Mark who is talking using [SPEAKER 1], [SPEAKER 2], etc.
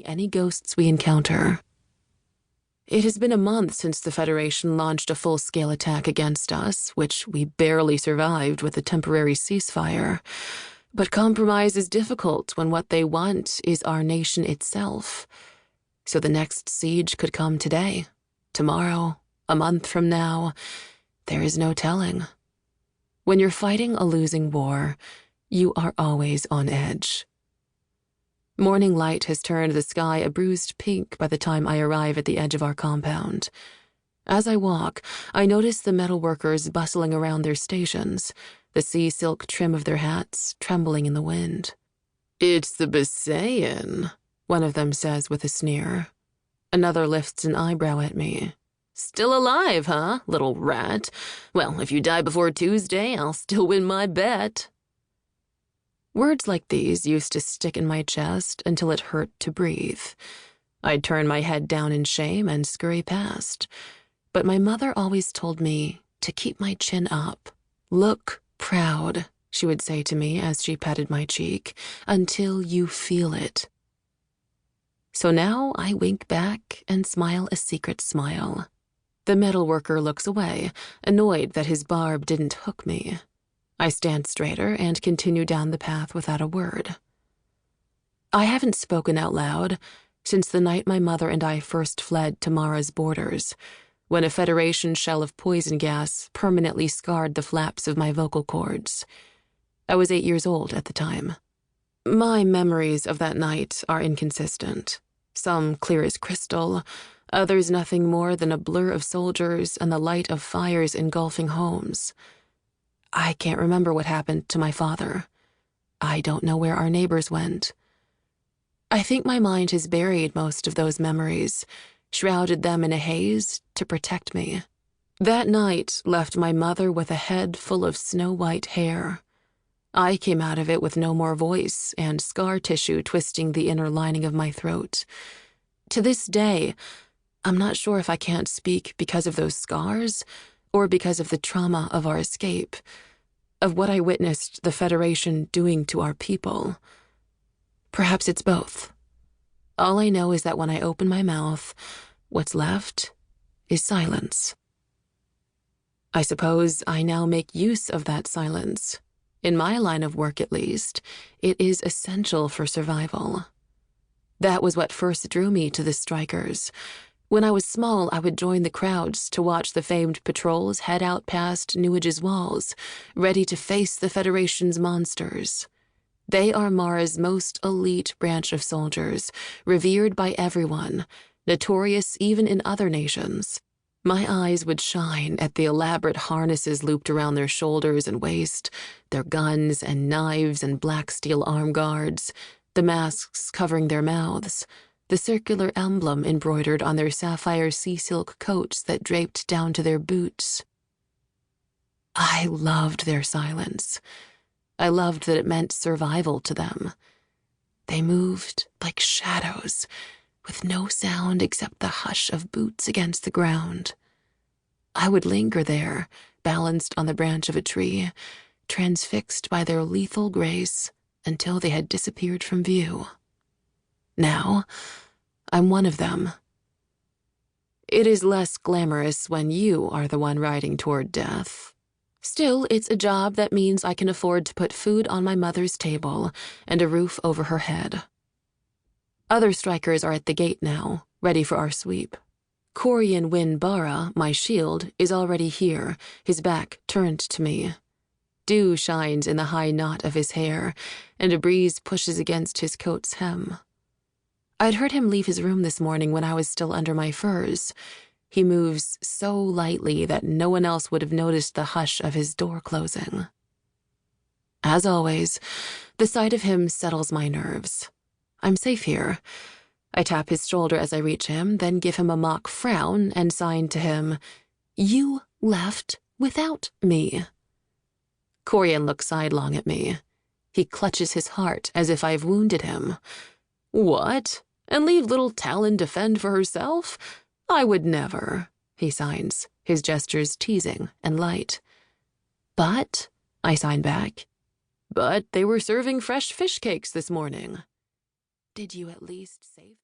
[SPEAKER 1] any ghosts we encounter. It has been a month since the Federation launched a full-scale attack against us, which we barely survived with a temporary ceasefire. But compromise is difficult when what they want is our nation itself. So the next siege could come today, tomorrow, a month from now. There is no telling. When you're fighting a losing war, you are always on edge. Morning light has turned the sky a bruised pink by the time I arrive at the edge of our compound. As I walk, I notice the metalworkers bustling around their stations, the sea silk trim of their hats trembling in the wind. "It's the Bisayan," one of them says with a sneer. Another lifts an eyebrow at me. "Still alive, huh, little rat? Well, if you die before Tuesday, I'll still win my bet." Words like these used to stick in my chest until it hurt to breathe. I'd turn my head down in shame and scurry past. But my mother always told me to keep my chin up. "Look proud," she would say to me as she patted my cheek, "until you feel it." So now I wink back and smile a secret smile. The metalworker looks away, annoyed that his barb didn't hook me. I stand straighter and continue down the path without a word. I haven't spoken out loud since the night my mother and I first fled to Mara's borders, when a Federation shell of poison gas permanently scarred the flaps of my vocal cords. I was 8 years old at the time. My memories of that night are inconsistent. Some clear as crystal, others nothing more than a blur of soldiers and the light of fires engulfing homes. I can't remember what happened to my father. I don't know where our neighbors went. I think my mind has buried most of those memories, shrouded them in a haze to protect me. That night left my mother with a head full of snow-white hair. I came out of it with no more voice and scar tissue twisting the inner lining of my throat. To this day, I'm not sure if I can't speak because of those scars or because of the trauma of our escape, of what I witnessed the Federation doing to our people. Perhaps it's both. All I know is that when I open my mouth, what's left is silence. I suppose I now make use of that silence. In my line of work, at least, it is essential for survival. That was what first drew me to the strikers. When I was small, I would join the crowds to watch the famed patrols head out past Newidge's walls, ready to face the Federation's monsters. They are Mara's most elite branch of soldiers, revered by everyone, notorious even in other nations. My eyes would shine at the elaborate harnesses looped around their shoulders and waist, their guns and knives and black steel arm guards, the masks covering their mouths, the circular emblem embroidered on their sapphire sea silk coats that draped down to their boots. I loved their silence. I loved that it meant survival to them. They moved like shadows, with no sound except the hush of boots against the ground. I would linger there, balanced on the branch of a tree, transfixed by their lethal grace until they had disappeared from view. Now, I'm one of them. It is less glamorous when you are the one riding toward death. Still, it's a job that means I can afford to put food on my mother's table and a roof over her head. Other strikers are at the gate now, ready for our sweep. Corian Win Bara, my shield, is already here, his back turned to me. Dew shines in the high knot of his hair, and a breeze pushes against his coat's hem. I'd heard him leave his room this morning when I was still under my furs. He moves so lightly that no one else would have noticed the hush of his door closing. As always, the sight of him settles my nerves. I'm safe here. I tap his shoulder as I reach him, then give him a mock frown and sign to him, "You left without me." Corian looks sidelong at me. He clutches his heart as if I've wounded him. "What? And leave little Talin to fend for herself? I would never," he signs, his gestures teasing and light. "But," I sign back, "but they were serving fresh fish cakes this morning." Did you at least save